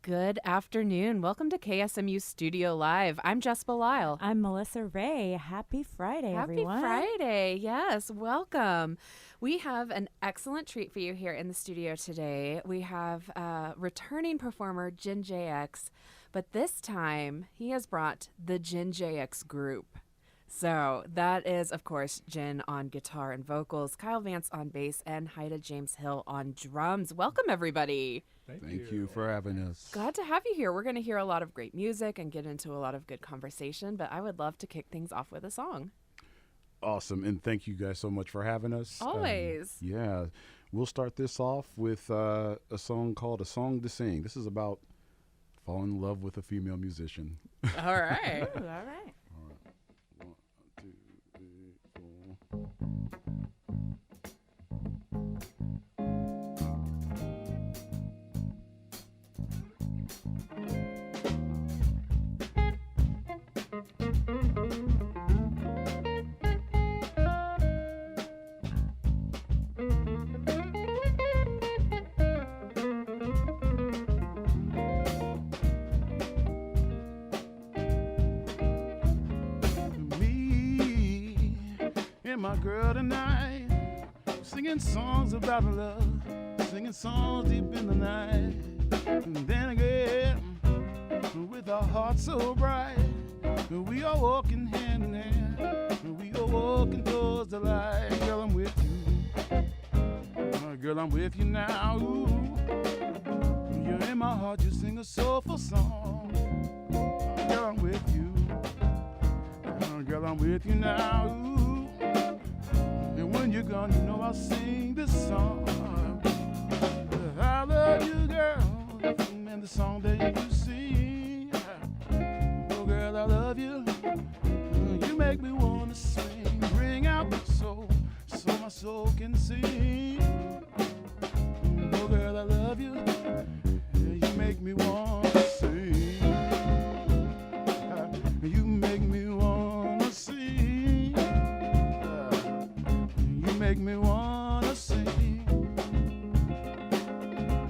Good afternoon. Welcome to KSMU Studio Live. I'm Jess Belisle. I'm Melissa Ray. Happy Friday, everyone. Happy Friday. Yes, welcome. We have an excellent treat for you here in the studio today. We have returning performer Jin JX, but this time he has brought the Jin JX group. So that is, of course, Jin on guitar and vocals, Kyle Vance on bass, and Haida James Hill on drums. Welcome, everybody. Thank you for having us. Glad to have you here. We're going to hear a lot of great music and get into a lot of good conversation, but I would love to kick things off with a song. Awesome, and thank you guys so much for having us. Always. We'll start this off with a song called A Song to Sing. This is about falling in love with a female musician. All right. Ooh, all right. 1, 2, 3, 4. My girl tonight, singing songs about love, singing songs deep in the night. And then again, with our hearts so bright, we are walking hand in hand, we are walking towards the light. Girl, I'm with you. Girl, I'm with you now. Ooh. You're in my heart, you sing a soulful song. Girl, I'm with you. Girl, I'm with you now. Ooh. And when you're gone, you know I'll sing this song. I love you, girl, and the song that you sing. Oh, girl, I love you. You make me wanna sing. Bring out my soul, so my soul can sing. Oh, girl, I love you. You make me wanna sing. You make me wanna sing. You make me wanna sing.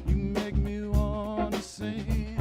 You make me wanna sing.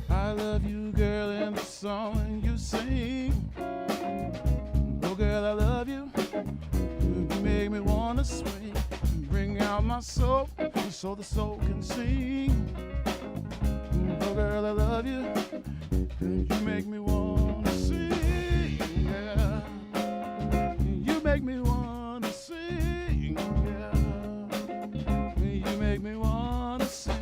I love you, girl, and the song you sing. Oh, girl, I love you. You make me wanna swing. Bring out my soul, so the soul can sing. Oh, girl, I love you. You make me wanna sing. Yeah. You make me wanna sing. Yeah. You make me wanna sing.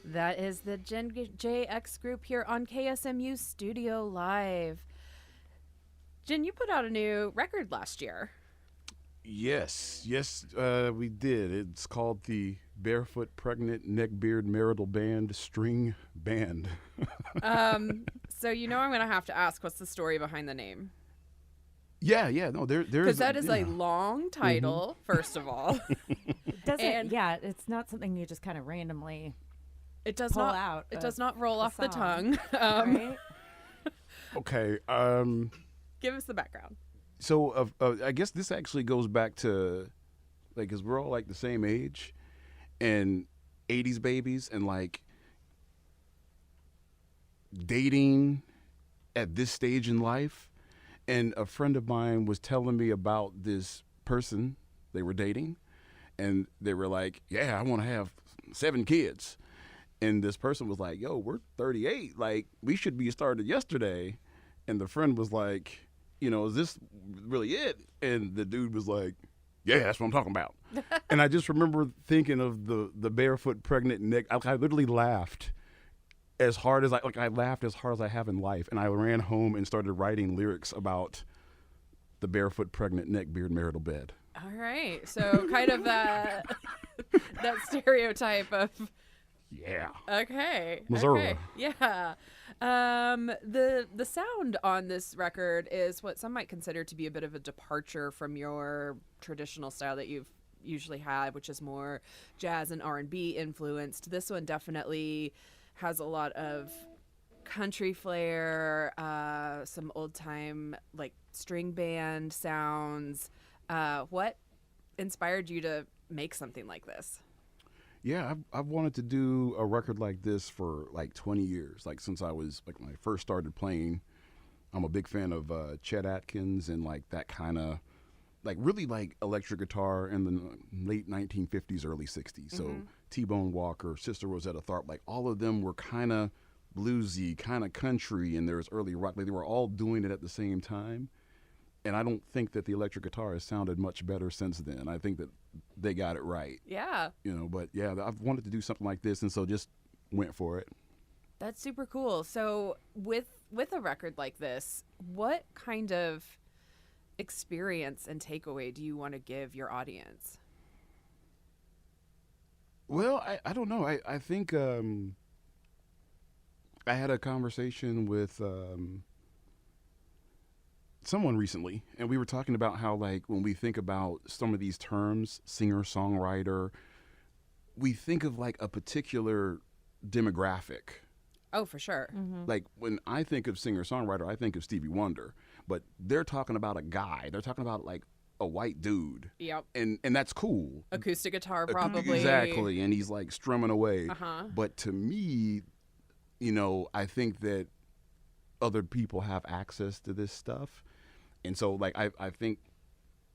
That is the Jin JX group here on KSMU Studio Live. Jin, you put out a new record last year. Yes, we did. It's called the Barefoot Pregnant Neckbeard Marital Band String Band. So you know I'm going to have to ask, what's the story behind the name? Yeah, no, there's because that is a long title, first of all. doesn't. Yeah, it's not something you just kind of randomly It does pull not. out. It does not roll off the song, tongue. right? Okay. Give us the background. So I guess this actually goes back to, like, because we're all like the same age, and 80s babies, and like dating at this stage in life. And a friend of mine was telling me about this person they were dating, and they were like, yeah, I want to have 7 kids. And this person was like, yo, we're 38. Like, we should be started yesterday. And the friend was like, is this really it? And the dude was like, yeah, that's what I'm talking about. And I just remember thinking of the barefoot pregnant neck. I literally laughed as hard as I laughed as hard as I have in life. And I ran home and started writing lyrics about the barefoot pregnant neck beard marital bed. All right. So kind of that stereotype of. Yeah. Okay. Missouri. Okay. Yeah. The sound on this record is what some might consider to be a bit of a departure from your traditional style that you've usually had, which is more jazz and R&B influenced. This one definitely has a lot of country flair, some old time like string band sounds. What inspired you to make something like this? Yeah, I've wanted to do a record like this for like 20 years. Like since I was like when I first started playing, I'm a big fan of Chet Atkins and like that kind of like really like electric guitar in the late 1950s, early 60s. So T-Bone Walker, Sister Rosetta Tharpe, like all of them were kind of bluesy, kind of country, and there was early rock. Like they were all doing it at the same time. And I don't think that the electric guitar has sounded much better since then. I think that they got it right. Yeah. But yeah, I've wanted to do something like this, and so just went for it. That's super cool. So with a record like this, what kind of experience and takeaway do you want to give your audience? Well, I don't know. I think I had a conversation with someone recently, and we were talking about how like when we think about some of these terms, singer, songwriter, we think of like a particular demographic. Oh, for sure. Mm-hmm. Like when I think of singer, songwriter, I think of Stevie Wonder, but they're talking about a guy. They're talking about like a white dude. Yep. And that's cool. Acoustic guitar, probably. Exactly. And he's like strumming away. Uh-huh. But to me, I think that other people have access to this stuff. And so, like, I think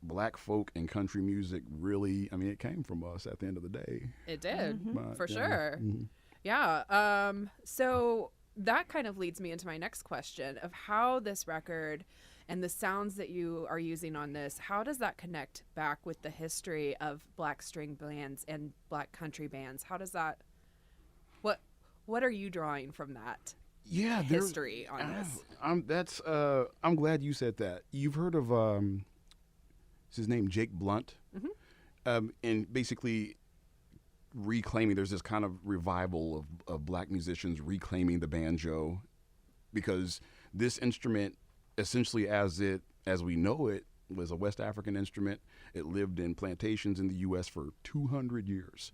black folk and country music really, it came from us at the end of the day. It did, But, for yeah. sure. Mhm. Yeah. So that kind of leads me into my next question of how this record and the sounds that you are using on this, how does that connect back with the history of black string bands and black country bands? How does that, what are you drawing from that? Yeah, history on this. I'm glad you said that. You've heard of what's his name, Jake Blunt, and basically reclaiming. There's this kind of revival of black musicians reclaiming the banjo, because this instrument, essentially as we know it, was a West African instrument. It lived in plantations in the U.S. for 200 years.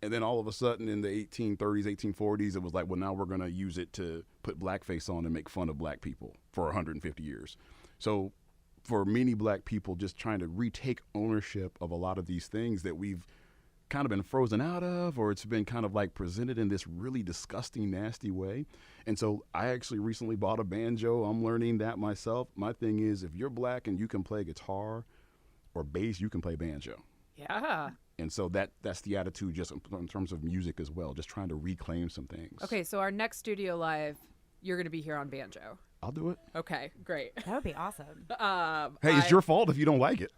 And then all of a sudden in the 1830s, 1840s, it was like, well, now we're going to use it to put blackface on and make fun of black people for 150 years. So for many black people, just trying to retake ownership of a lot of these things that we've kind of been frozen out of, or it's been kind of like presented in this really disgusting, nasty way. And so I actually recently bought a banjo. I'm learning that myself. My thing is, if you're black and you can play guitar or bass, you can play banjo. Yeah. And so that's the attitude just in terms of music as well, just trying to reclaim some things. Okay, so our next studio live, you're going to be here on banjo. I'll do it. Okay, great. That would be awesome. Hey, it's your fault if you don't like it.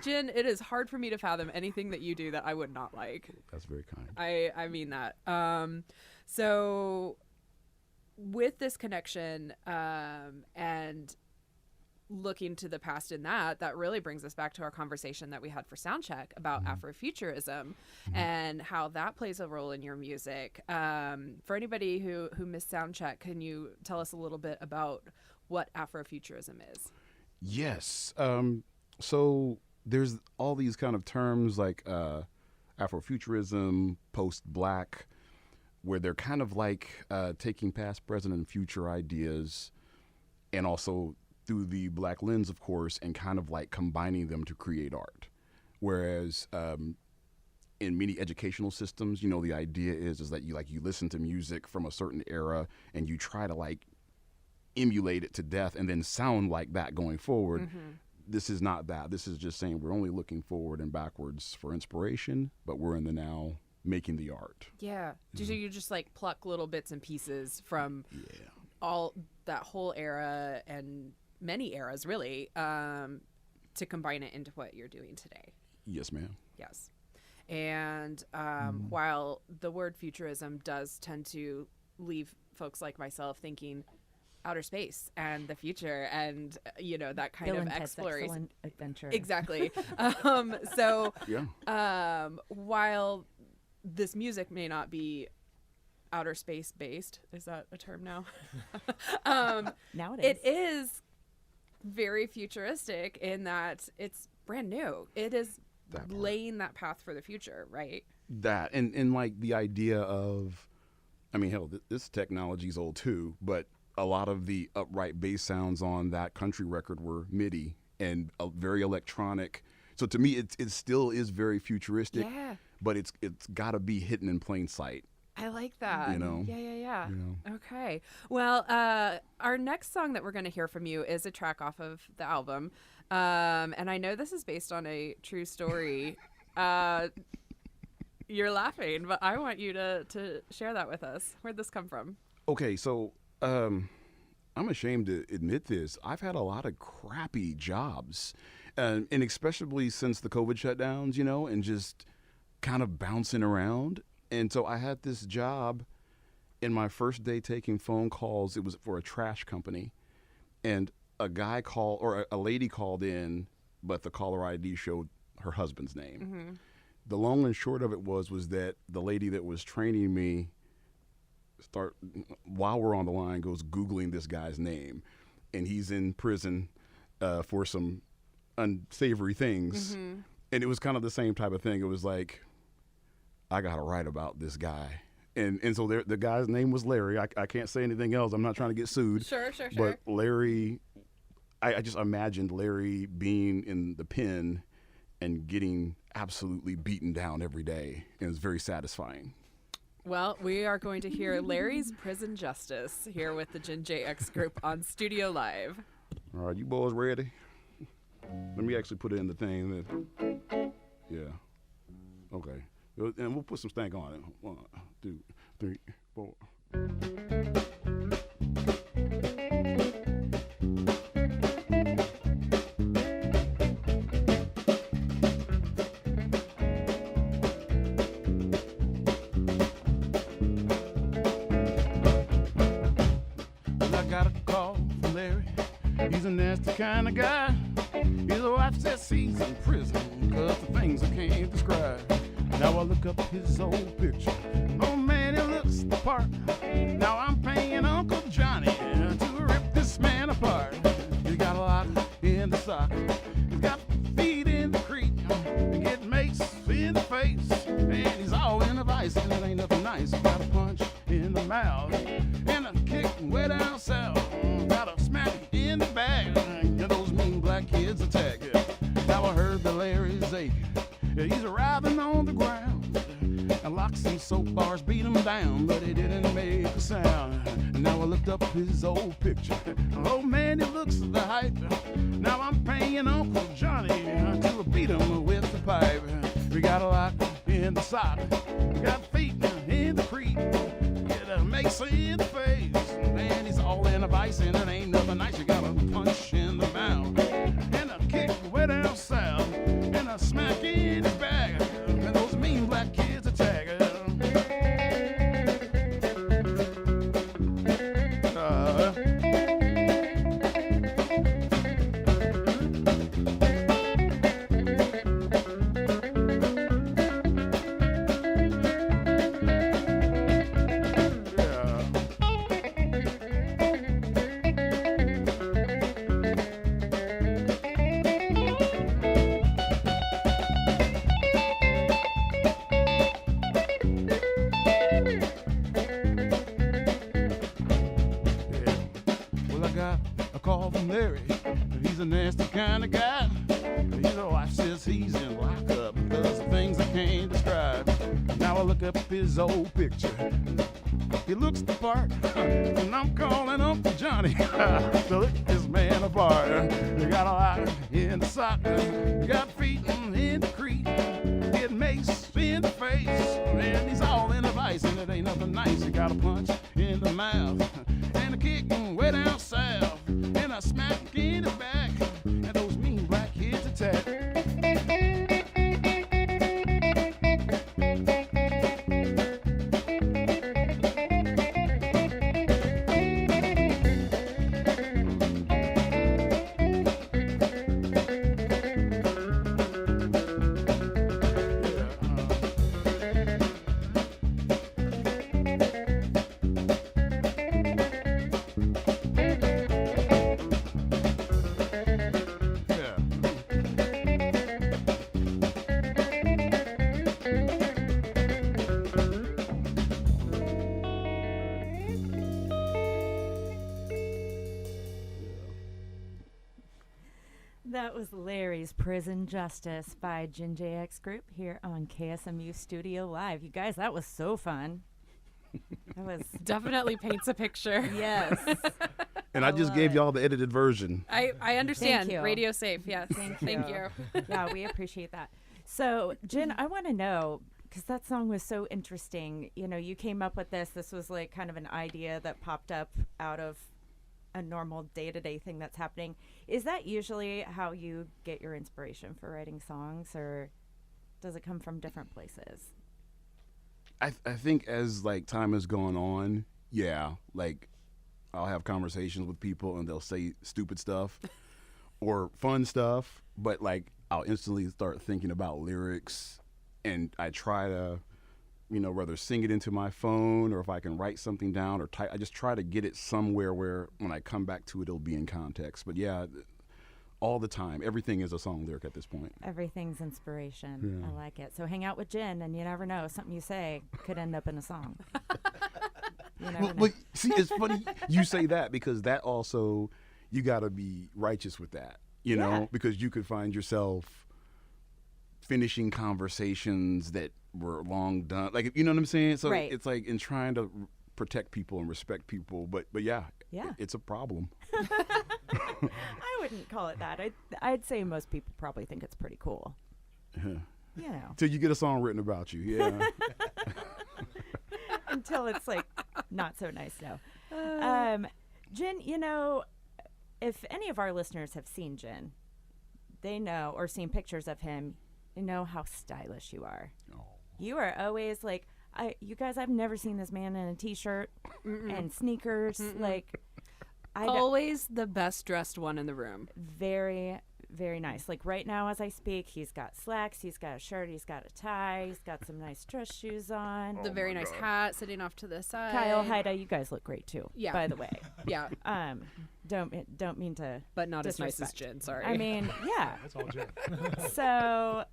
Jen, it is hard for me to fathom anything that you do that I would not like. That's very kind. I mean that. So with this connection and looking to the past in that really brings us back to our conversation that we had for Soundcheck about Afrofuturism and how that plays a role in your music. For anybody who missed Soundcheck, can you tell us a little bit about what Afrofuturism is? Yes. So there's all these kind of terms like Afrofuturism, post-black, where they're kind of like taking past, present, and future ideas, and also through the black lens, of course, and kind of like combining them to create art. Whereas in many educational systems, you know, the idea is that you listen to music from a certain era and you try to like emulate it to death and then sound like that going forward. Mm-hmm. This is not that. This is just saying we're only looking forward and backwards for inspiration, but we're in the now making the art. Yeah. So you just like pluck little bits and pieces from Yeah. all that whole era and many eras, really, to combine it into what you're doing today. Yes, ma'am. Yes. And while the word futurism does tend to leave folks like myself thinking outer space and the future and, you know, that kind Bill of and Ted's exploration. Excellent Adventure. Exactly. While this music may not be outer space based, is that a term now? Now it It is very futuristic in that it's brand new. It is That part. laying that path for the future, right? That and like the idea of, I mean, hell, this technology's old too, but a lot of the upright bass sounds on that country record were MIDI and very electronic. So to me, it still is very futuristic, Yeah. but it's got to be hidden in plain sight. I like that. You know? Yeah. You know? Okay. Well, our next song that we're going to hear from you is a track off of the album. And I know this is based on a true story. You're laughing, but I want you to share that with us. Where'd this come from? Okay, so I'm ashamed to admit this. I've had a lot of crappy jobs, and especially since the COVID shutdowns, you know, and just kind of bouncing around. And so I had this job in my first day taking phone calls. It was for a trash company, and a lady called in, but the caller ID showed her husband's name. Mm-hmm. The long and short of it was that the lady that was training me while we're on the line goes Googling this guy's name, and he's in prison for some unsavory things. Mm-hmm. And it was kind of the same type of thing. It was like, I got to write about this guy. And so the guy's name was Larry. I can't say anything else. I'm not trying to get sued. Sure. But Larry, I just imagined Larry being in the pen and getting absolutely beaten down every day. And it was very satisfying. Well, we are going to hear Larry's Prison Justice here with the Gin JX group on Studio Live. All right, you boys ready? Let me actually put it in the thing. Yeah. Okay. And we'll put some stank on it. 1, 2, 3, 4. Well, I got a call from Larry. He's a nasty kind of guy. His wife says he's in prison because the things I can't describe. Now I look up his old picture. Oh man, he looks the part. Now I'm paying Uncle Johnny to rip this man apart. He's got a lot in the sock. He's got feet in the creek. He get mace in the face. And he's all in the vice. And it ain't nothing nice. Got a punch in the mouth. And a kick way down south. Got a smack in the back. And those mean black kids attack. Now I heard the Larry's aching. He's writhing on the ground, and locks and soap bars beat him down, but he didn't make a sound. And now I looked up his old picture. Oh man, he looks the hype. Now I'm paying Uncle Johnny to beat him with the pipe. We got a lock in the sock, we got feet in the creek, get a mace in the face. Man, he's all in a vice, and it ain't nothing nice. You got a punch in the mouth, and a kick way down south, and a smack in his back, and those mean black kids attack him. the nasty kind of guy. You know, wife says he's in lockup because of things I can't describe. Now I look up his old picture. He looks the part, and I'm calling Uncle Johnny to lick this man apart. You got a lot in the sock, you got feet in the creek, get mace in the face, and he's all in the vice, and it ain't nothing nice. You got a punch in the mouth, and a kick way down south, and a smack in the back, and those mean black kids attack. That was Larry's Prison Justice by Gin JX Group here on KSMU Studio Live. You guys, that was so fun. That was Definitely paints a picture. yes. And I just gave y'all the edited version. I understand. Thank you. Radio safe. Yes. Thank you. Yeah, we appreciate that. So, Jen, I want to know, because that song was so interesting. You know, you came up with this. This was like kind of an idea that popped up out of a normal day-to-day thing that's happening. Is that usually how you get your inspiration for writing songs, or does it come from different places? I think as like time has gone on, yeah, like I'll have conversations with people and they'll say stupid stuff or fun stuff, but like I'll instantly start thinking about lyrics, and I try to, you know, whether sing it into my phone or if I can write something down or type, I just try to get it somewhere where when I come back to it, it'll be in context. But yeah, all the time, everything is a song lyric at this point. Everything's inspiration. Yeah. I like it. So hang out with Jen, and you never know, something you say could end up in a song. You never know. Well, see, it's funny you say that, because that also, you got to be righteous with that, you know, because you could find yourself finishing conversations that were long done, like, you know what I'm saying? So right. It's like in trying to protect people and respect people, but yeah, it's a problem. I wouldn't call it that. I'd say most people probably think it's pretty cool. You know. Till you get a song written about you, yeah. Until it's like not so nice now. Jen, you know, if any of our listeners have seen Jen, they know, or seen pictures of him, they know how stylish you are. Oh. You are always like, you guys, I've never seen this man in a t-shirt and sneakers. Like, Always the best dressed one in the room. very, very nice. Like right now as I speak, he's got slacks, he's got a shirt, he's got a tie, he's got some nice dress shoes on. The very nice hat sitting off to the side. Kyle, Haida, you guys look great too. Yeah. By the way. Yeah. Don't mean to. But not as nice as disrespect. Jen, sorry. I mean, yeah. That's all Jen. So,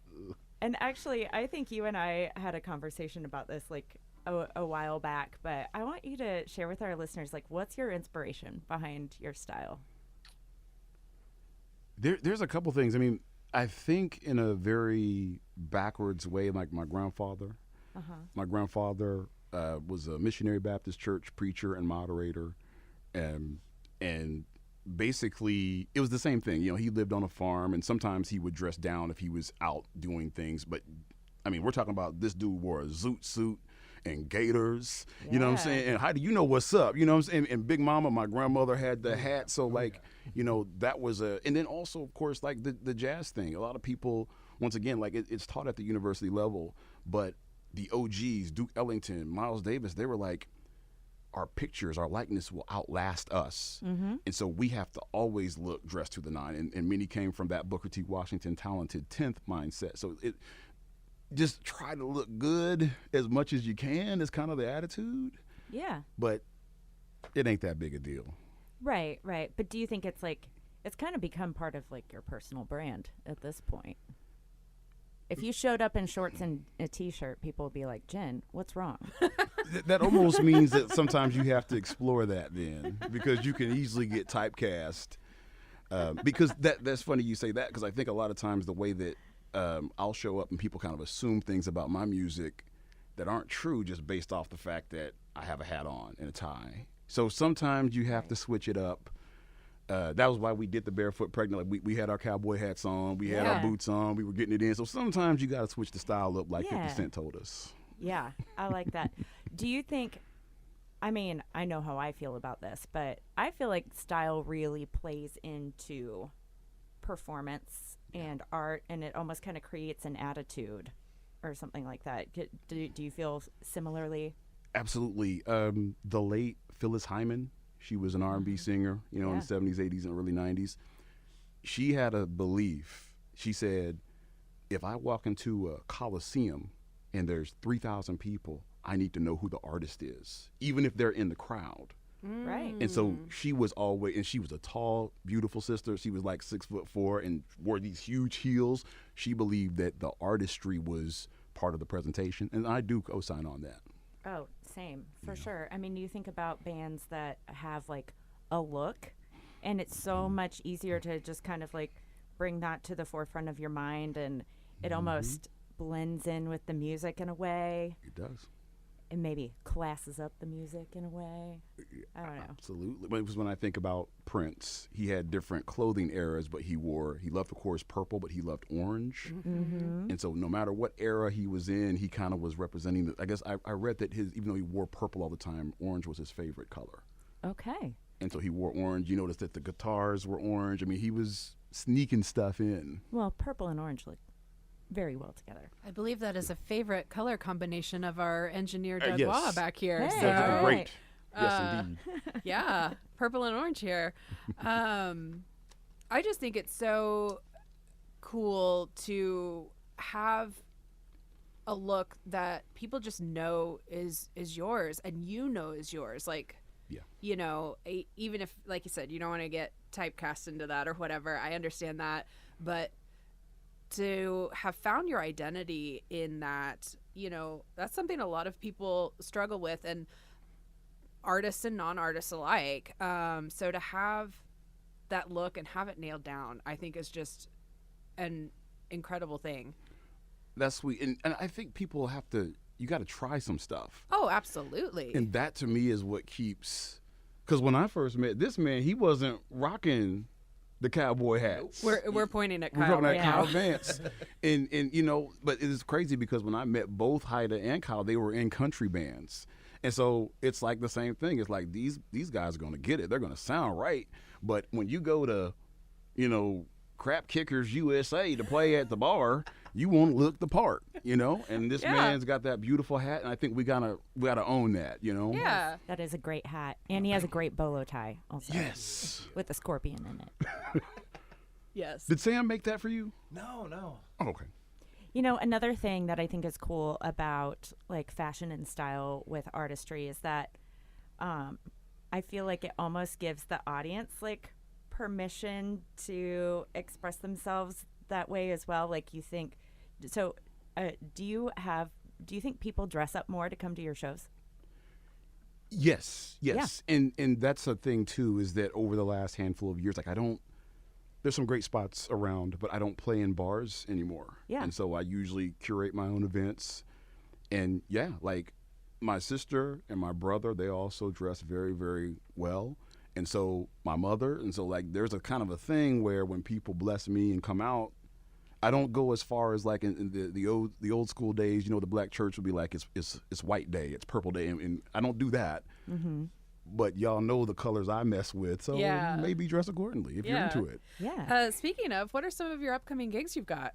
and actually, I think you and I had a conversation about this like a while back, but I want you to share with our listeners, like, what's your inspiration behind your style? There's a couple things. I mean, I think in a very backwards way, like my grandfather. My grandfather was a missionary Baptist church preacher and moderator, and basically it was the same thing. You know, he lived on a farm, and sometimes he would dress down if he was out doing things. But I mean, we're talking about this dude wore a zoot suit and gaiters, you know what I'm saying? And how do you know what's up? You know what I'm saying? And Big Mama, my grandmother, had the hat. So like, you know, that was and then also, of course, like the jazz thing. A lot of people, once again, like it's taught at the university level, but the OGs, Duke Ellington, Miles Davis, they were like, our pictures, our likeness will outlast us. And so we have to always look dressed to the nine. And many came from that Booker T. Washington talented 10th mindset. So just try to look good as much as you can is kind of the attitude. Yeah. But it ain't that big a deal. Right. But do you think it's like, it's kind of become part of like your personal brand at this point? If you showed up in shorts and a t-shirt, people would be like, Jen, what's wrong? That almost means that sometimes you have to explore that then, because you can easily get typecast. Because that's funny you say that, because I think a lot of times the way that I'll show up and people kind of assume things about my music that aren't true just based off the fact that I have a hat on and a tie. So sometimes you have to switch it up. That was why we did the Barefoot Pregnant. Like we had our cowboy hats on, we had our boots on, we were getting it in. So sometimes you got to switch the style up like 50 Cent told us. Yeah, I like that. Do you think, I mean, I know how I feel about this, but I feel like style really plays into performance and art, and it almost kind of creates an attitude or something like that. Do you feel similarly? Absolutely. The late Phyllis Hyman, she was an R&B singer, in the 70s, 80s, and early 90s. She had a belief. She said, if I walk into a Coliseum and there's 3,000 people, I need to know who the artist is, even if they're in the crowd. Right. And so she was always, and she was a tall, beautiful sister. She was like 6'4" and wore these huge heels. She believed that the artistry was part of the presentation, and I do co-sign on that. Oh, same, for sure. I mean, you think about bands that have like a look, and it's so much easier to just kind of like bring that to the forefront of your mind, and it almost blends in with the music in a way. It does. And maybe classes up the music in a way. I don't know. Absolutely. But it was when I think about Prince, he had different clothing eras, but he loved, of course, purple, but he loved orange. Mm-hmm. And so no matter what era he was in, he kind of was representing I guess I read that even though he wore purple all the time, orange was his favorite color. Okay. And so he wore orange. You notice that the guitars were orange. I mean, he was sneaking stuff in. Well, purple and orange look very well together. I believe that is a favorite color combination of our engineer Doug yes. Waugh back here. Hey. So All Great. Yes, indeed. yeah, purple and orange here. I just think it's so cool to have a look that people just know is yours, and is yours. Like, even if, like you said, you don't want to get typecast into that or whatever. I understand that, but to have found your identity in that, that's something a lot of people struggle with, and artists and non-artists alike. So to have that look and have it nailed down, I think is just an incredible thing. That's sweet. And I think people you got to try some stuff. Oh, absolutely. And that to me is what keeps, because when I first met this man, he wasn't rocking the cowboy hats. We're pointing at We're Kyle talking right about now. Kyle Vance. and but it is crazy because when I met both Haida and Kyle, they were in country bands. And so it's like the same thing. It's like these guys are going to get it. They're going to sound right. But when you go to, Crap Kickers USA to play at the bar, you won't look the part, And this man's got that beautiful hat, and I think we gotta own that, Yeah. That is a great hat. And he has a great bolo tie also. Yes. With a scorpion in it. Yes. Did Sam make that for you? No. Oh, okay. Another thing that I think is cool about like fashion and style with artistry is that I feel like it almost gives the audience like permission to express themselves that way as well. Like you think, so do you think people dress up more to come to your shows? Yes. And that's a thing too, is that over the last handful of years, like there's some great spots around, but I don't play in bars anymore. Yeah. And so I usually curate my own events. And like my sister and my brother, they also dress very, very well. And so my mother, and so like there's a kind of a thing where when people bless me and come out, I don't go as far as like in the old school days, the black church would be like it's white day, it's purple day, and I don't do that. Mm-hmm. But y'all know the colors I mess with, so maybe dress accordingly if you're into it. Yeah. Speaking of, what are some of your upcoming gigs you've got?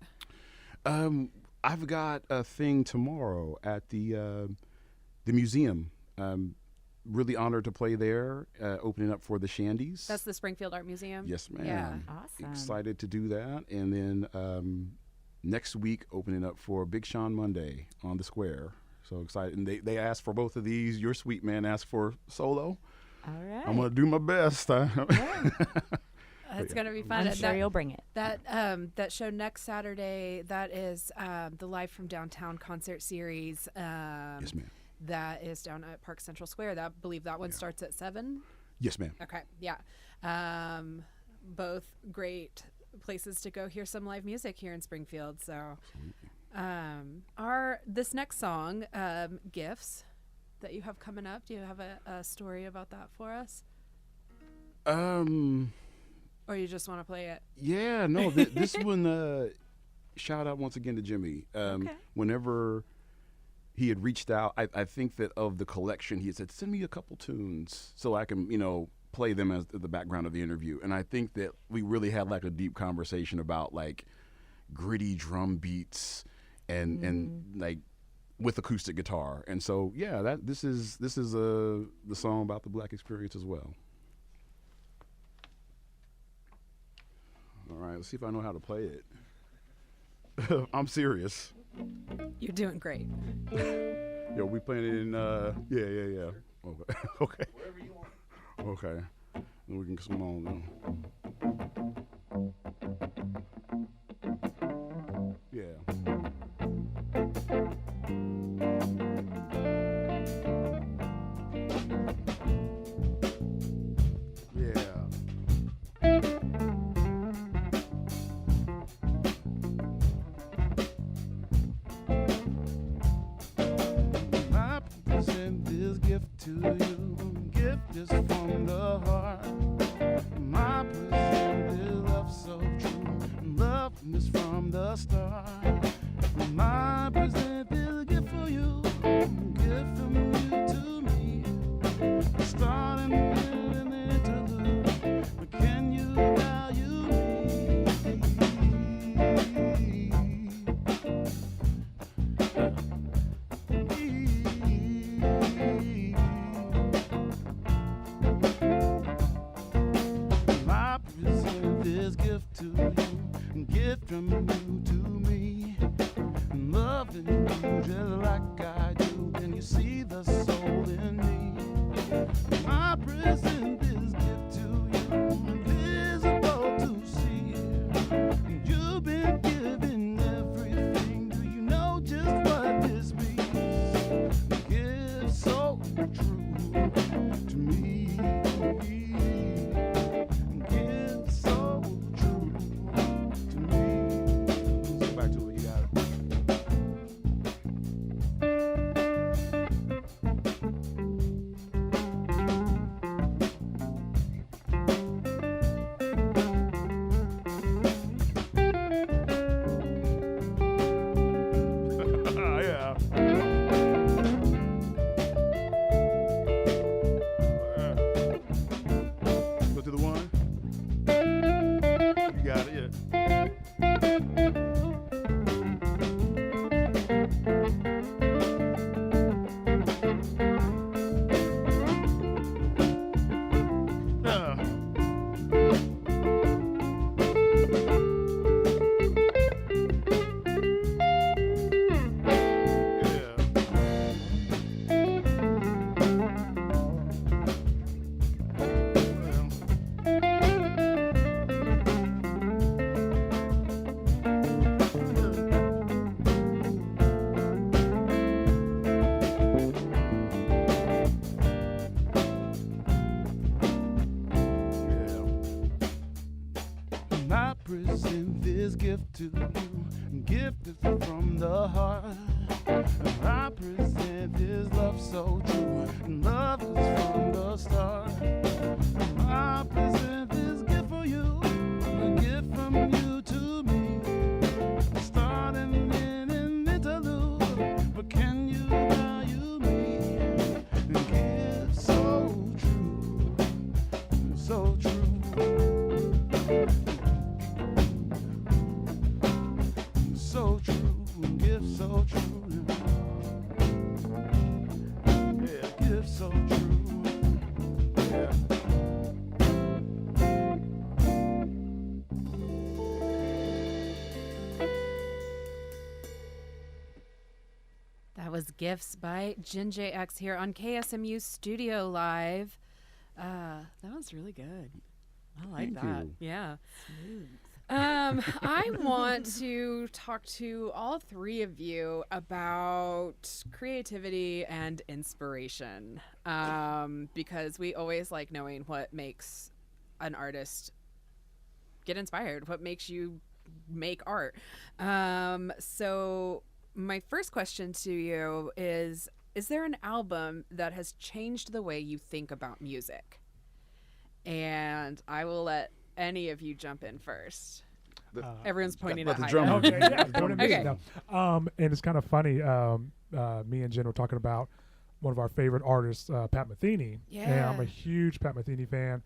I've got a thing tomorrow at the museum. Really honored to play there, opening up for the Shandies. That's the Springfield Art Museum? Yes, ma'am. Yeah. Awesome. Excited to do that. And then next week, opening up for Big Sean Monday on the Square. So excited. And they asked for both of these. Your sweet man asked for solo. All right. I'm going to do my best. It's going to be fun. I'm sure you'll bring it. That show next Saturday, that is the Live from Downtown concert series. Yes, ma'am. That is down at Park Central Square. I believe that one starts at 7. Yes, ma'am. Okay, yeah. both great places to go hear some live music here in Springfield. So, this next song, Gifts, that you have coming up, do you have a story about that for us? Or you just want to play it? Yeah, no, this one, shout out once again to Jimmy. Okay. Whenever he had reached out, I think that of the collection, he had said, send me a couple tunes so I can, play them as the background of the interview. And I think that we really had like a deep conversation about like gritty drum beats and like with acoustic guitar. And so, yeah, this is the song about the Black experience as well. All right, let's see if I know how to play it. I'm serious. You're doing great. Yo, we playing it in, yeah. Okay. Okay. Wherever you want. Okay. Then we can come on now. Yeah. To you, gift is from the heart. My present is love so true, love is from the start. My present is a gift for you, gift from you to me. Starting with an interlude, but can you value to you, gift from you to me, loving you just like I do. Can you see the soul in me? My present is gift to you, invisible to see. You've been given everything. Do you know just what this means? Gift so true to me. Present this gift to you, gift is from the heart. I present this love so true, and love is from the start. I present this gift for you, a gift from you to me, starting in an interlude. But can you value me? Gift so true, so true. So true, gift so true. Yeah, gift so true. Yeah. That was Gifts by Jin JX here on KSMU Studio Live. That was really good. I like Thank that. you. Yeah. Smooth. I want to talk to all three of you about creativity and inspiration, because we always like knowing what makes an artist get inspired? What makes you make art? So my first question to you is there an album that has changed the way you think about music? And I will let any of you jump in first. Everyone's pointing at drummer. Okay, yeah, go to me. Okay. No. And it's kind of funny. Me and Jen were talking about one of our favorite artists, Pat Metheny. And Yeah. I'm a huge Pat Metheny fan.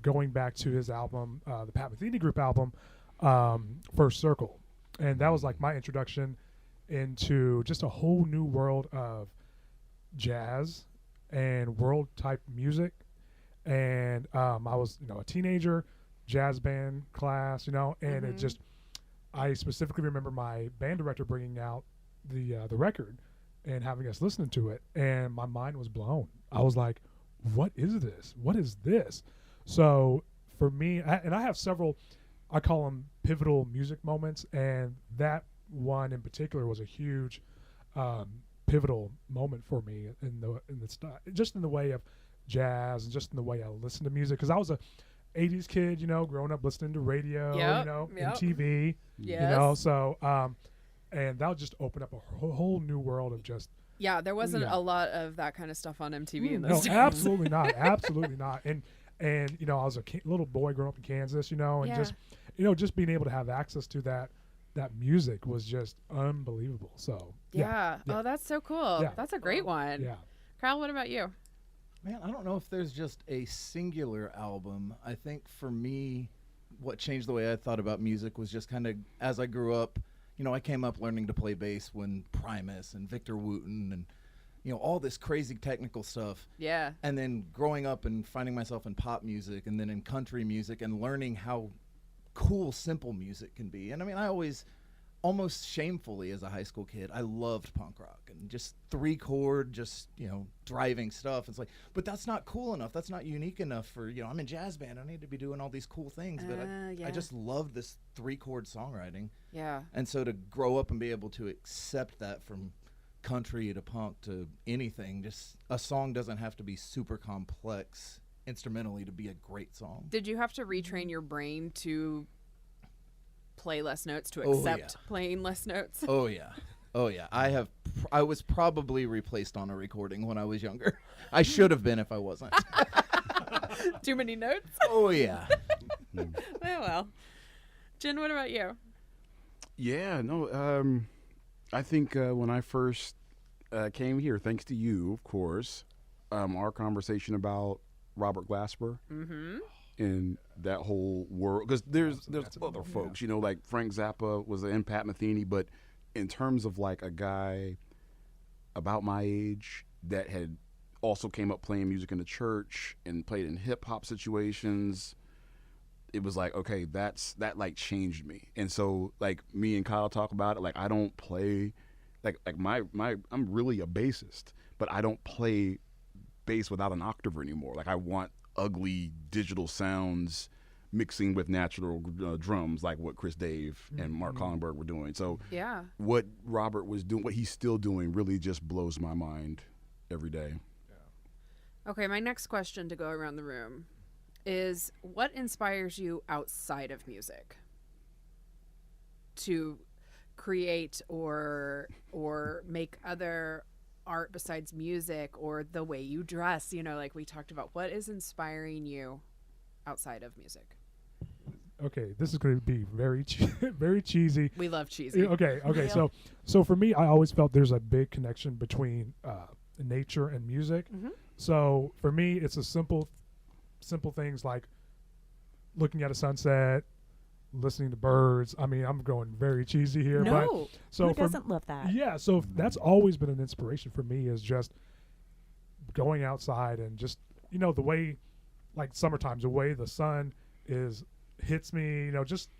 Going back to his album, the Pat Metheny Group album, First Circle. And that was like my introduction into just a whole new world of jazz and world type music. And I was, a teenager, jazz band class, and it just, I specifically remember my band director bringing out the record and having us listen to it, and my mind was blown. I was like, what is this? What is this? So for me, I have several, I call them pivotal music moments, and that one in particular was a huge pivotal moment for me in the just in the way of jazz and just in the way I listen to music, because I was a 80s kid, growing up listening to radio, and TV, so and that would just open up a whole new world of just there wasn't a lot of that kind of stuff on MTV in no, those days. absolutely not, absolutely not. And I was a little boy growing up in Kansas, and just being able to have access to that music was just unbelievable. So Oh, that's so cool. Yeah. That's a great one. Yeah. Kyle, what about you? Man, I don't know if there's just a singular album. I think for me, what changed the way I thought about music was just kind of as I grew up, I came up learning to play bass when Primus and Victor Wooten and, all this crazy technical stuff. Yeah. And then growing up and finding myself in pop music and then in country music and learning how cool simple music can be. And I mean, I always, almost shamefully as a high school kid, I loved punk rock and just 3-chord, just, driving stuff. It's like, but that's not cool enough. That's not unique enough for, I'm in jazz band. I need to be doing all these cool things. But I just love this 3-chord songwriting. Yeah. And so to grow up and be able to accept that from country to punk to anything, just a song doesn't have to be super complex instrumentally to be a great song. Did you have to retrain your brain to play less notes, to accept playing less notes? Oh yeah. I was probably replaced on a recording when I was younger. I should have been if I wasn't. Too many notes? Oh yeah. Oh, well. Jen, what about you? Yeah, no, I think when I first came here, thanks to you, of course, our conversation about Robert Glasper and that whole world, because there's other folks, like Frank Zappa was in Pat Metheny, but in terms of like a guy about my age that had also came up playing music in the church and played in hip hop situations, it was like, okay, that like changed me. And so like me and Kyle talk about it, like I don't play like I'm really a bassist, but I don't play bass without an octave anymore. Like I want ugly digital sounds mixing with natural drums, like what Chris Dave and Mark Collenberg were doing. So what Robert was doing, what he's still doing, really just blows my mind every day. Okay, my next question to go around the room is, what inspires you outside of music to create or make other art besides music, or the way you dress? Like we talked about, what is inspiring you outside of music? Okay, this is going to be very very cheesy. We love cheesy. Okay. So for me, I always felt there's a big connection between nature and music. So for me, it's a simple things like looking at a sunset, listening to birds. I mean, I'm going very cheesy here, but who doesn't love that? Yeah, so that's always been an inspiration for me, is just going outside and just the way, like summertime, the way the sun hits me, just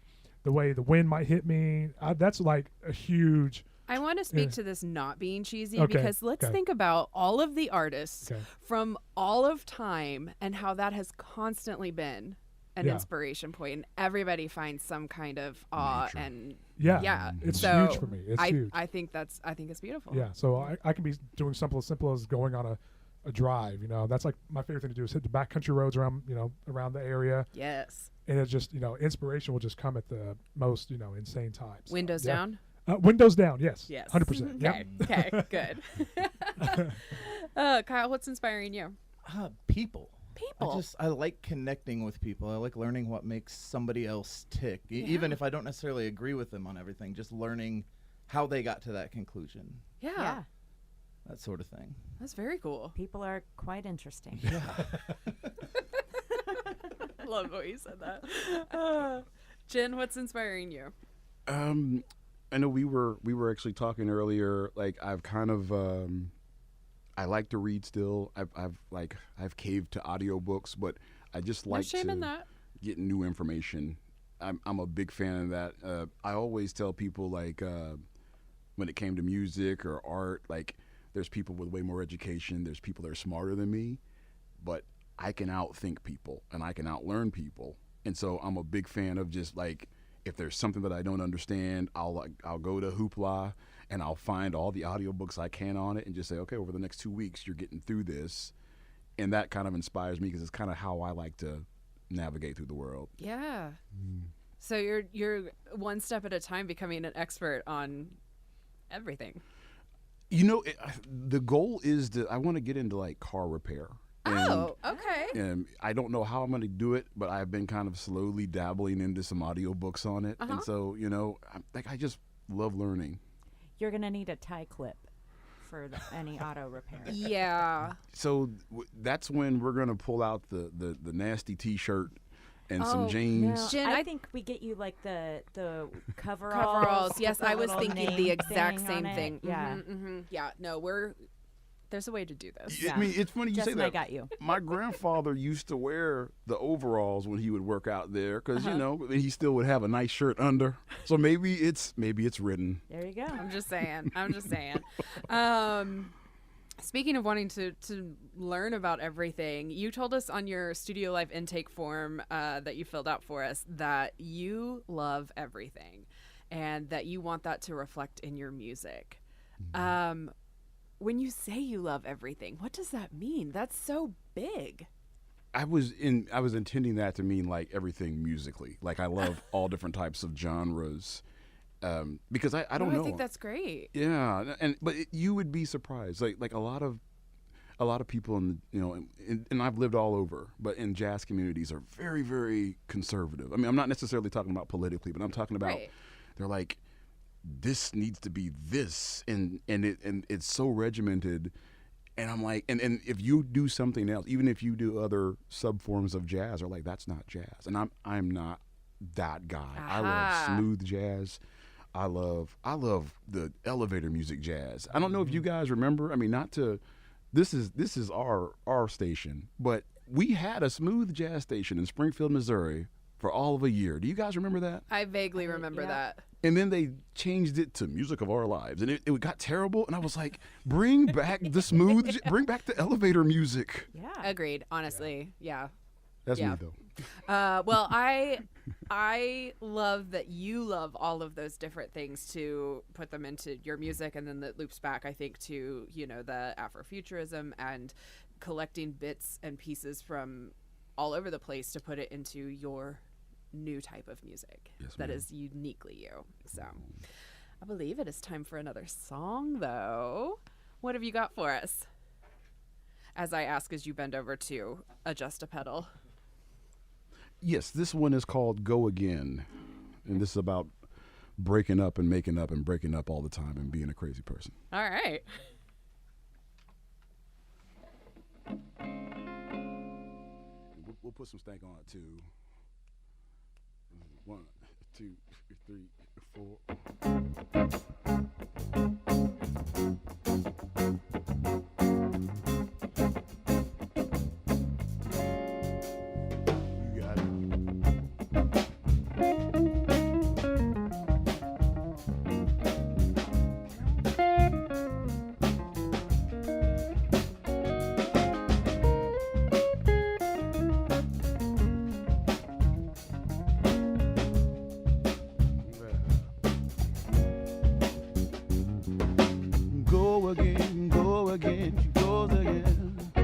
the way the wind might hit me. That's like a huge. I want to speak to this not being cheesy, Okay, because let's think about all of the artists from all of time and how that has constantly been an inspiration point, and everybody finds some kind of awe and it's so huge for me. It's huge. I think it's beautiful. Yeah, so I can be doing something as simple as going on a drive. You know, that's like my favorite thing to do is hit the backcountry roads around, you know, around the area. Yes. And it's just, you know, inspiration will just come at the most, you know, insane times. Windows down? Windows down, yes. Yes. 100%. Okay. Yep. Okay, good. Kyle, what's inspiring you? People. People. I like connecting with people. I like learning what makes somebody else tick, even if I don't necessarily agree with them on everything. Just learning how they got to that conclusion, Yeah. that sort of thing. That's very cool. People are quite interesting. Yeah. Love what you said that. Jen, what's inspiring you? I know we were actually talking earlier. Like I've kind of I like to read still. I've caved to audiobooks, but I just like No shame to in that. get new information. I'm a big fan of that. I always tell people like when it came to music or art, like there's people with way more education. There's people that are smarter than me, but I can outthink people and I can outlearn people. And so I'm a big fan of just like, if there's something that I don't understand, I'll go to Hoopla and I'll find all the audiobooks I can on it and just say, okay, over the next 2 weeks, you're getting through this. And that kind of inspires me because it's kind of how I like to navigate through the world. Yeah. So you're one step at a time becoming an expert on everything. You know, the goal is that I want to get into like car repair. Oh, okay. And I don't know how I'm going to do it, but I've been kind of slowly dabbling into some audiobooks on it. And so, you know, I just love learning. You're going to need a tie clip for any auto repair. Yeah. So that's when we're going to pull out the nasty T-shirt and some jeans. No, Jen, I I- think we get you like the coveralls. Coveralls. Yes, with the I was little thinking name the exact thing same on it. thing. Yeah. Yeah. No, there's a way to do this. Yeah. I mean, it's funny you Justin, say that. I got you. My grandfather used to wear the overalls when he would work out there because, you know, he still would have a nice shirt under. So maybe it's written. There you go. I'm just saying. Speaking of wanting to learn about everything, you told us on your Studio Live intake form that you filled out for us that you love everything and that you want that to reflect in your music. When you say you love everything, what does that mean? That's so big. I was intending that to mean like everything musically. Like I love all different types of genres. Because I don't know. I think that's great. Yeah, but you would be surprised. Like a lot of people in the, you know, and I've lived all over, but in jazz communities are very, very conservative. I mean, I'm not necessarily talking about politically, but I'm talking about they're like, this needs to be this, and it's so regimented. And I'm like, and if you do something else, even if you do other sub forms of jazz, are like, that's not jazz, and I'm not that guy. I love smooth jazz. I love the elevator music jazz. I don't know if you guys remember. I mean, this is our station, but we had a smooth jazz station in Springfield, Missouri for all of a year. Do you guys remember that? I vaguely remember that. And then they changed it to Music of Our Lives, and it got terrible. And I was like, bring back the smooth, bring back the elevator music. Yeah. Agreed. Honestly, yeah. That's Yeah. me though. Well, I love that you love all of those different things to put them into your music, and then that loops back, I think, to, you know, the Afrofuturism and collecting bits and pieces from all over the place to put it into your new type of music that is uniquely you. So I believe it is time for another song, though. What have you got for us? As I ask as you bend over to adjust a pedal. Yes, this one is called Go Again. And this is about breaking up and making up and breaking up all the time and being a crazy person. All right. We'll put some stank on it too. 1, 2, 3, 4. You got it. Go again, she goes again.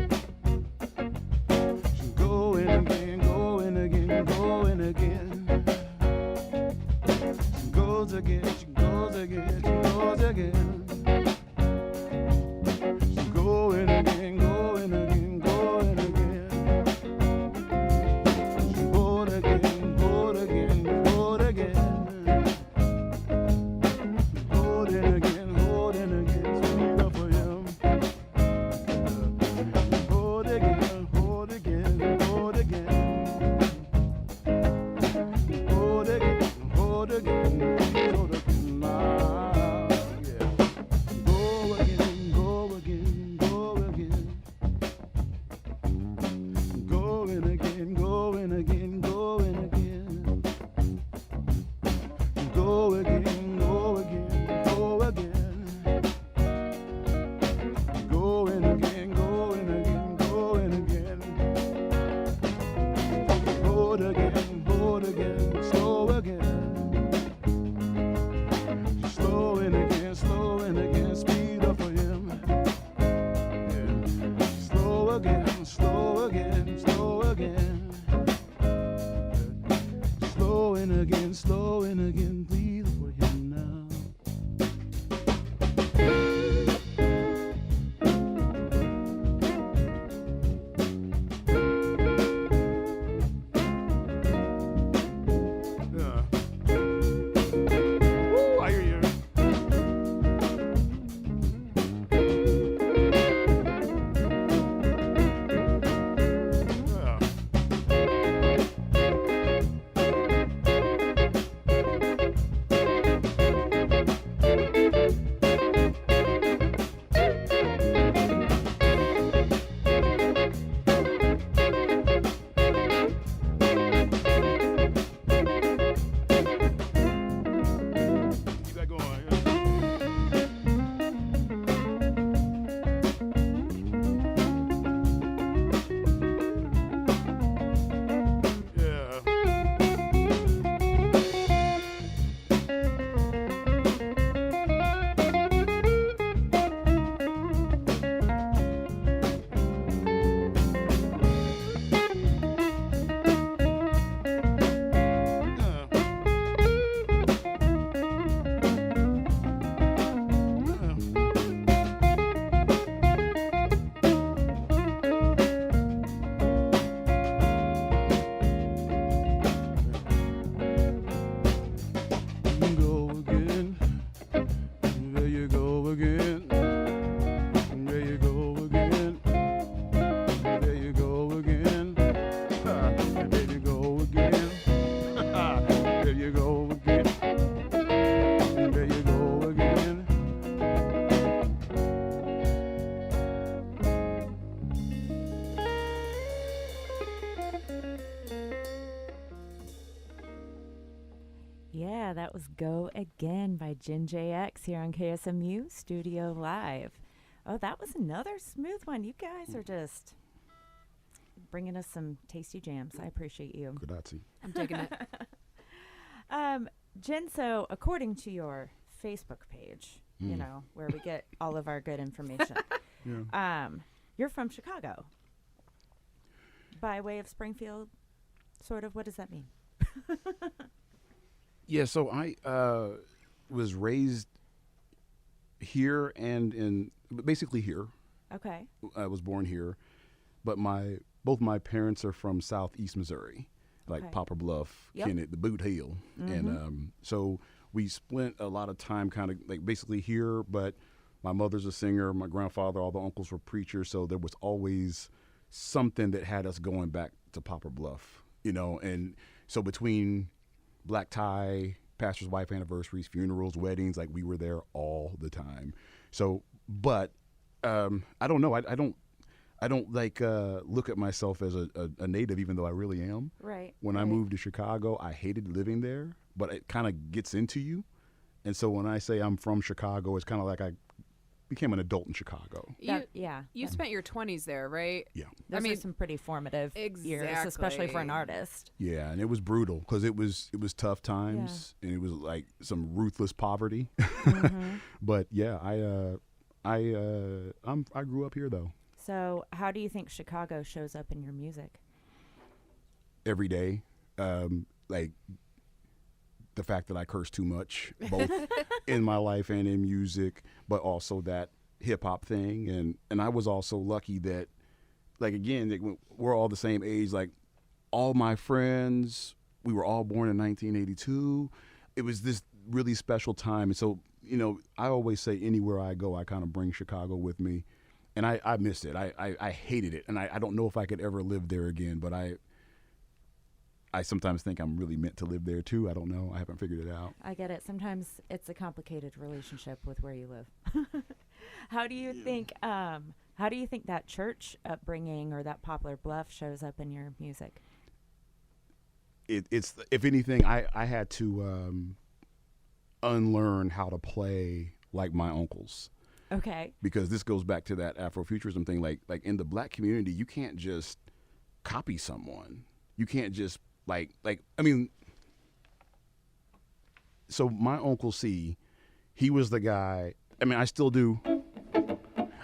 again. There you go again. There you go again. There you go again. There you go again. There you go again. Yeah, that was Go Again by Jen JX here on KSMU Studio Live. Oh, that was another smooth one. You guys are just bringing us some tasty jams. I appreciate you. Grazie. I'm digging it. Jen, so according to your Facebook page, you know, where we get all of our good information, you're from Chicago. By way of Springfield, sort of. What does that mean? Yeah, so I was raised here and basically here. Okay. I was born here, but both my parents are from southeast Missouri, like Okay. Poplar Bluff, Yep. Kennett, the Boot Hill, and so we spent a lot of time kind of like basically here. But my mother's a singer, my grandfather, all the uncles were preachers, so there was always something that had us going back to Poplar Bluff, you know. And so between black tie, pastor's wife anniversaries, funerals, weddings, like we were there all the time. So, but I don't know. I don't like look at myself as a native, even though I really am. Right. When I moved to Chicago, I hated living there, but it kind of gets into you. And so when I say I'm from Chicago, it's kind of like I became an adult in Chicago. You spent your 20s there, right? Yeah. Those I mean, are some pretty formative years, exactly. especially for an artist. Yeah, and it was brutal because it was tough times and it was like some ruthless poverty. But yeah, I grew up here though. So how do you think Chicago shows up in your music? Every day, like the fact that I curse too much, both in my life and in music, but also that hip hop thing. And I was also lucky that, like, again, like, we're all the same age. Like, all my friends, we were all born in 1982. It was this really special time. And so, you know, I always say anywhere I go, I kind of bring Chicago with me. And I missed it. I hated it. And I don't know if I could ever live there again, but I sometimes think I'm really meant to live there too. I don't know. I haven't figured it out. I get it. Sometimes it's a complicated relationship with where you live. How do you think that church upbringing or that Poplar Bluff shows up in your music? It's if anything, I had to unlearn how to play like my uncles. Okay. Because this goes back to that Afrofuturism thing. Like in the black community, you can't just copy someone. You can't just I mean, so my Uncle C, he was the guy, I mean, I still do.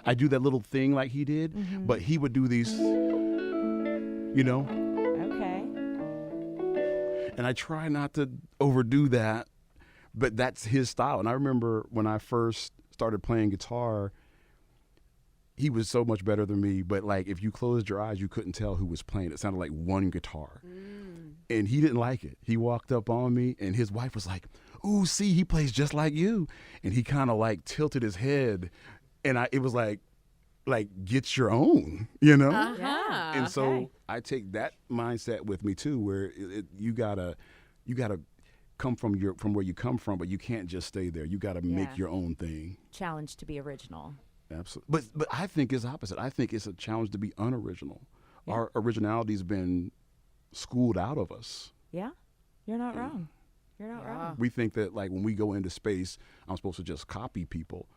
I do that little thing like he did, but he would do these, you know? Okay. And I try not to overdo that, but that's his style. And I remember when I first started playing guitar, he was so much better than me, but like if you closed your eyes, you couldn't tell who was playing. It sounded like one guitar. And he didn't like it. He walked up on me and his wife was like, "Ooh, see, he plays just like you." And he kind of like tilted his head and it was like get your own, you know? Yeah. And so I take that mindset with me too, where you gotta come from where you come from, but you can't just stay there. You gotta make your own thing. Challenge to be original. Absolutely. But I think it's opposite. I think it's a challenge to be unoriginal. Yeah. Our originality's been schooled out of us. Yeah. You're not wrong. You're not wrong. We think that like when we go into space, I'm supposed to just copy people.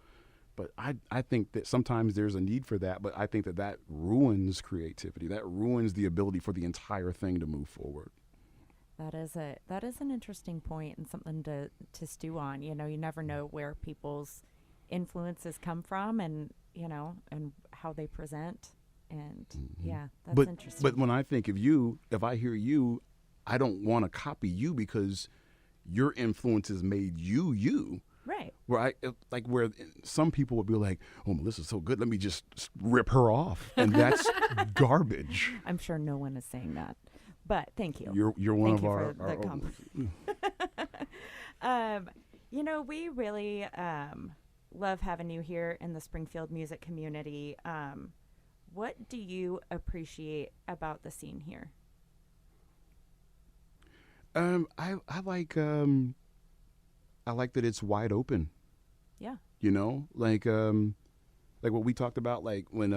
But I think that sometimes there's a need for that, but I think that ruins creativity. That ruins the ability for the entire thing to move forward. That is an interesting point and something to stew on. You know, you never know where people's influences come from and, you know, and how they present. And that's interesting. But when I think of you, if I hear you, I don't want to copy you because your influences made you. Right. Where where some people would be like, "Oh, Melissa's so good. Let me just rip her off," and that's garbage. I'm sure no one is saying that, but thank you. You're one Thank of you our. for the compliment. You know, we really love having you here in the Springfield music community. What do you appreciate about the scene here? I like that it's wide open. Yeah. You know, like what we talked about, like when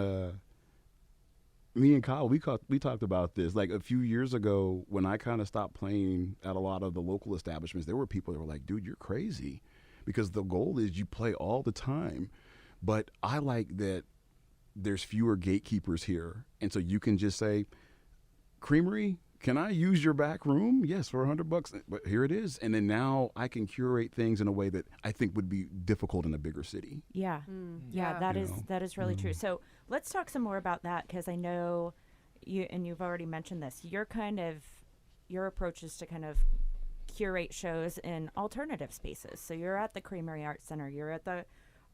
me and Kyle, we talked about this like a few years ago when I kind of stopped playing at a lot of the local establishments. There were people that were like, "Dude, you're crazy," because the goal is you play all the time. But I like that there's fewer gatekeepers here, and so you can just say, "Creamery, can I use your back room?" Yes, for $100. But here it is. And then now I can curate things in a way that I think would be difficult in a bigger city. Yeah. Yeah, You know? that is really true. So let's talk some more about that, because I know you, and you've already mentioned this, your approach is to kind of curate shows in alternative spaces. So you're at the Creamery Arts Center, you're at the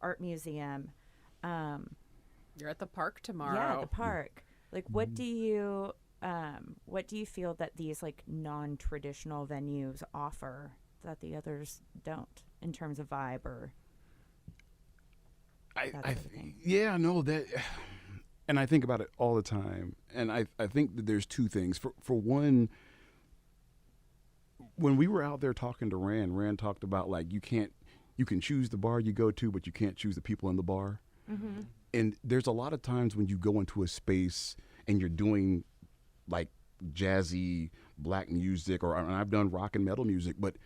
Art Museum. You're at the park tomorrow. Yeah, the park. Like, what do you feel that these like non-traditional venues offer that the others don't in terms of vibe or that sort of thing? Yeah, no, that, and I think about it all the time. And I think that there's two things. For one, when we were out there talking to Rand talked about like you can choose the bar you go to, but you can't choose the people in the bar. Mm-hmm. And there's a lot of times when you go into a space and you're doing like jazzy black music, and I've done rock and metal music, but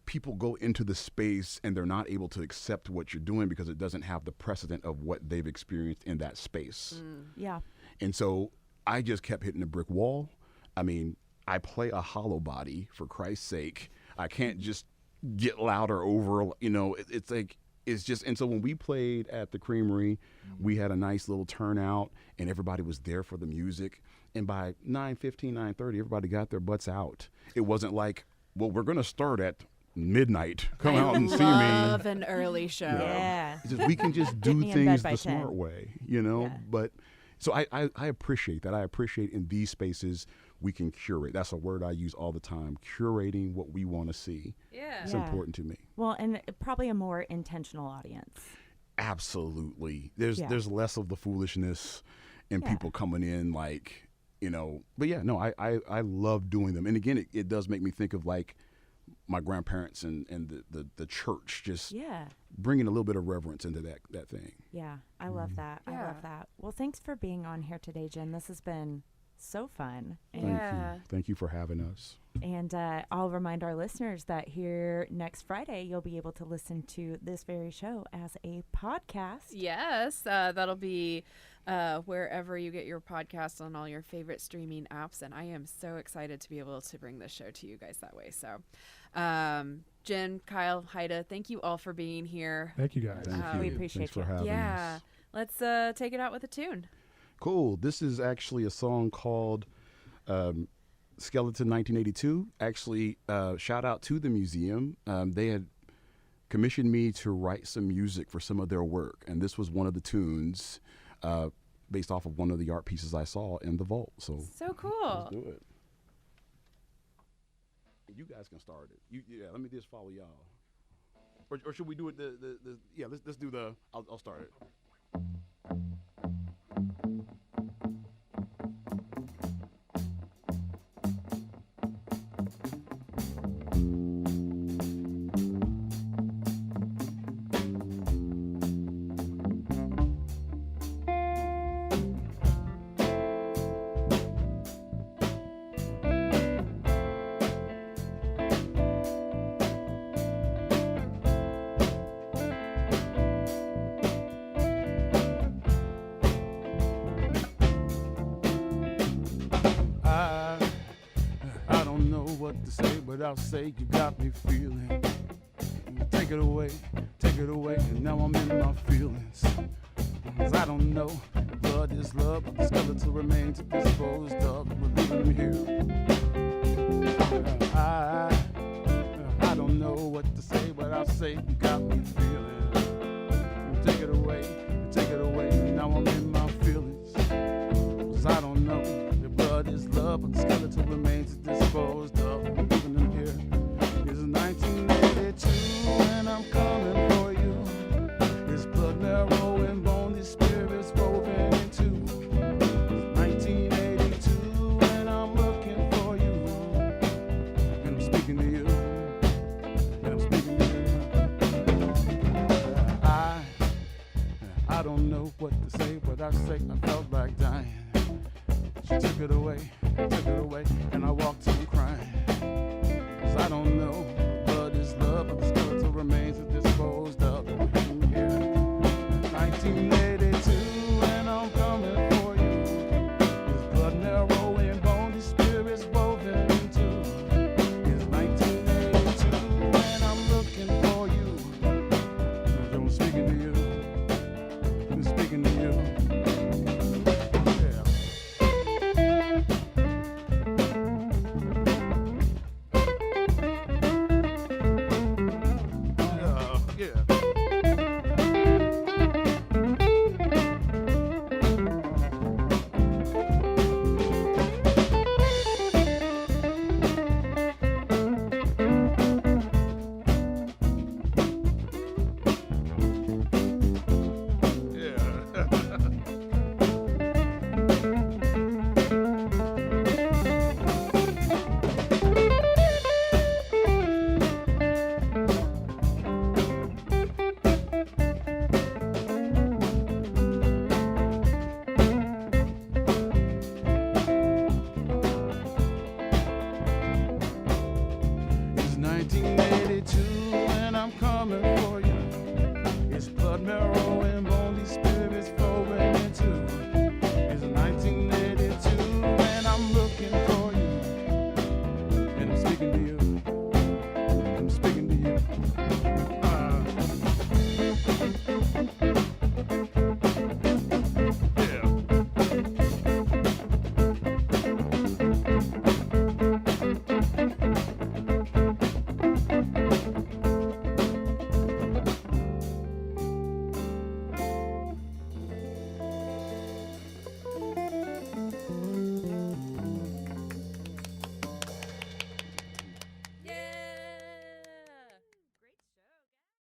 people go into the space and they're not able to accept what you're doing because it doesn't have the precedent of what they've experienced in that space. Yeah. And so I just kept hitting a brick wall. I mean, I play a hollow body, for Christ's sake. I can't just get louder over, it's like, it's just, and so when we played at the Creamery, we had a nice little turnout and everybody was there for the music. And by 9:15, 9:30, everybody got their butts out. It wasn't like, well, we're going to start at midnight. Come out and see me. I love an early show. Yeah. It's just, we can just Get do me in bed things by the 10. smart way, Yeah. But so I appreciate that. I appreciate in these spaces we can curate. That's a word I use all the time, curating what we want to see. Yeah. It's Yeah. important to me. Well, and probably a more intentional audience. Absolutely. There's Yeah. there's less of the foolishness and Yeah. people coming in like, but yeah, no, I love doing them. And again, it does make me think of like my grandparents and the church, just Yeah. bringing a little bit of reverence into that thing. Yeah. I love that. I Yeah. love that. Well, thanks for being on here today, Jen. This has been so fun. Thank Yeah. you. Thank you for having us. And I'll remind our listeners that here next Friday, you'll be able to listen to this very show as a podcast. Yes, that'll be wherever you get your podcasts on all your favorite streaming apps. And I am so excited to be able to bring this show to you guys that way. So, Jen, Kyle, Haida, thank you all for being here. Thank you guys. Thank you. We appreciate Thanks for you. having Yeah. us. Let's take it out with a tune. Cool. This is actually a song called Skeleton 1982. Actually, shout out to the museum. They had commissioned me to write some music for some of their work, and this was one of the tunes based off of one of the art pieces I saw in the vault. So So cool. let's do it. You guys can start it. Let me just follow y'all. Or should we do it? Let's do the. I'll start it. I don't know what to say, but I'll say you got me feeling. Take it away, and now I'm in my feelings. 'Cause I don't know, blood is love, but the skeletal remains disposed of. We're leaving here. I don't know what to say, but I'll say you got me feeling. Take it away, and now I'm in my feelings. 'Cause I don't know, the blood is love, but the skeletal remains disposed of. We're leaving them here. It's 1982 and I'm coming for you. It's don't know what to say, but I say I felt like dying. She took it away, and I walked home crying. 'Cause I don't know